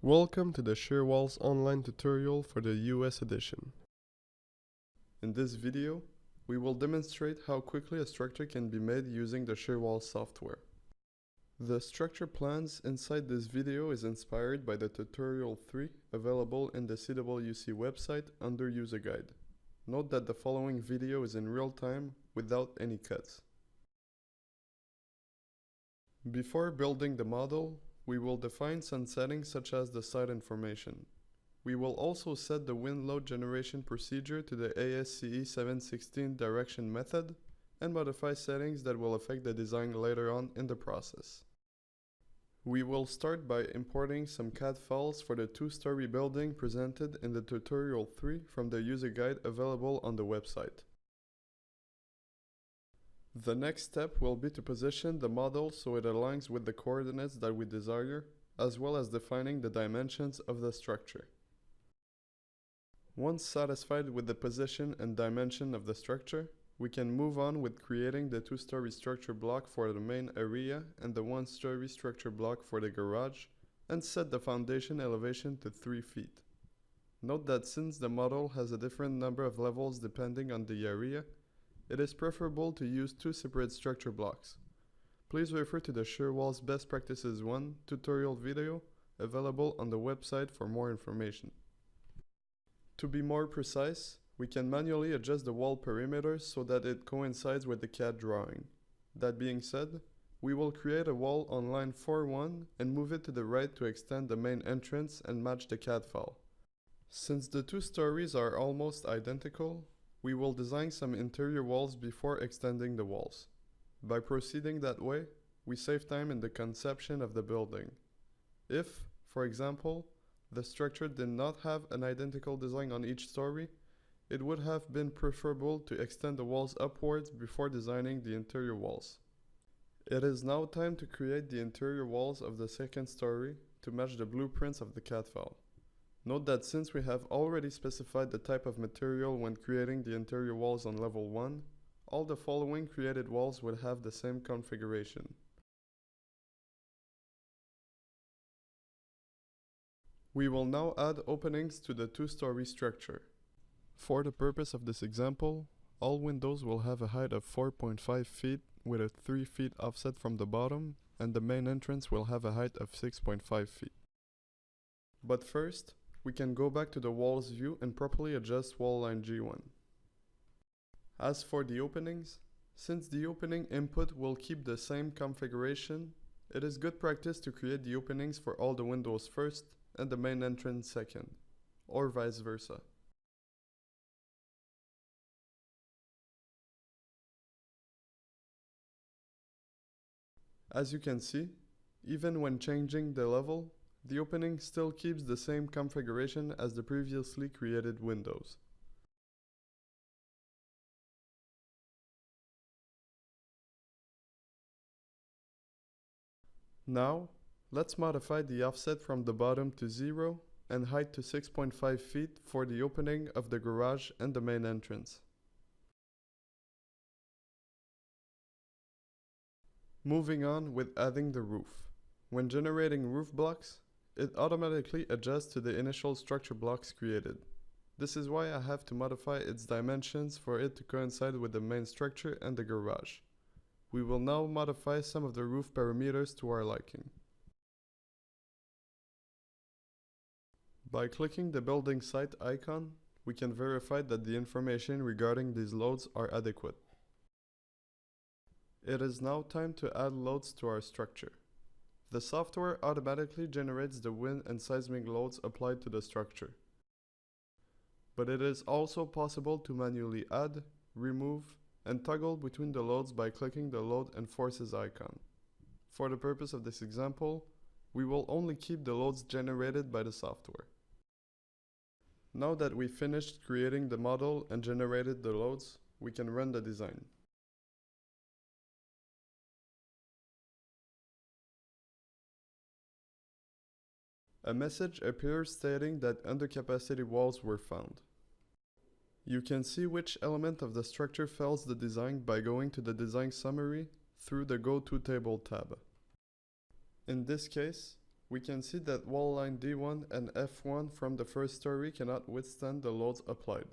Welcome to the Shearwalls online tutorial for the US edition. In this video, we will demonstrate how quickly a structure can be made using the Shearwalls software. The structure plans inside this video is inspired by the tutorial 3 available in the CWC website under user guide. Note that the following video is in real time without any cuts. Before building the model, we will define some settings such as the site information. We will also set the wind load generation procedure to the ASCE 716 direction method and modify settings that will affect the design later on in the process. We will start by importing some CAD files for the two-story building presented in the tutorial 3 from the user guide available on the website. The next step will be to position the model so it aligns with the coordinates that we desire, as well as defining the dimensions of the structure. Once satisfied with the position and dimension of the structure, we can move on with creating the two-story structure block for the main area and the one-story structure block for the garage, and set the foundation elevation to 3 feet. Note that since the model has a different number of levels depending on the area, it is preferable to use 2 separate structure blocks. Please refer to the Shearwalls Best Practices 1 tutorial video available on the website for more information. To be more precise, we can manually adjust the wall perimeter so that it coincides with the CAD drawing. That being said, we will create a wall on line 4.1 and move it to the right to extend the main entrance and match the CAD file. Since the 2 stories are almost identical, we will design some interior walls before extending the walls. By proceeding that way, we save time in the conception of the building. If, for example, the structure did not have an identical design on each story, it would have been preferable to extend the walls upwards before designing the interior walls. It is now time to create the interior walls of the second story to match the blueprints of the CAD file. Note that since we have already specified the type of material when creating the interior walls on level 1, all the following created walls will have the same configuration. We will now add openings to the two-story structure. For the purpose of this example, all windows will have a height of 4.5 feet with a 3 feet offset from the bottom, and the main entrance will have a height of 6.5 feet. But first, we can go back to the walls view and properly adjust wall line G1. As for the openings, since the opening input will keep the same configuration, it is good practice to create the openings for all the windows first and the main entrance second, or vice versa. As you can see, even when changing the level, the opening still keeps the same configuration as the previously created windows. Now, let's modify the offset from the bottom to 0 and height to 6.5 feet for the opening of the garage and the main entrance. Moving on with adding the roof. When generating roof blocks, it automatically adjusts to the initial structure blocks created. This is why I have to modify its dimensions for it to coincide with the main structure and the garage. We will now modify some of the roof parameters to our liking. By clicking the building site icon, we can verify that the information regarding these loads are adequate. It is now time to add loads to our structure. The software automatically generates the wind and seismic loads applied to the structure. But it is also possible to manually add, remove, and toggle between the loads by clicking the load and forces icon. For the purpose of this example, we will only keep the loads generated by the software. Now that we finished creating the model and generated the loads, we can run the design. A message appears stating that undercapacity walls were found. You can see which element of the structure fails the design by going to the design summary through the Go To Table tab. In this case, We can see that wall line D1 and F1 from the first story cannot withstand the loads applied.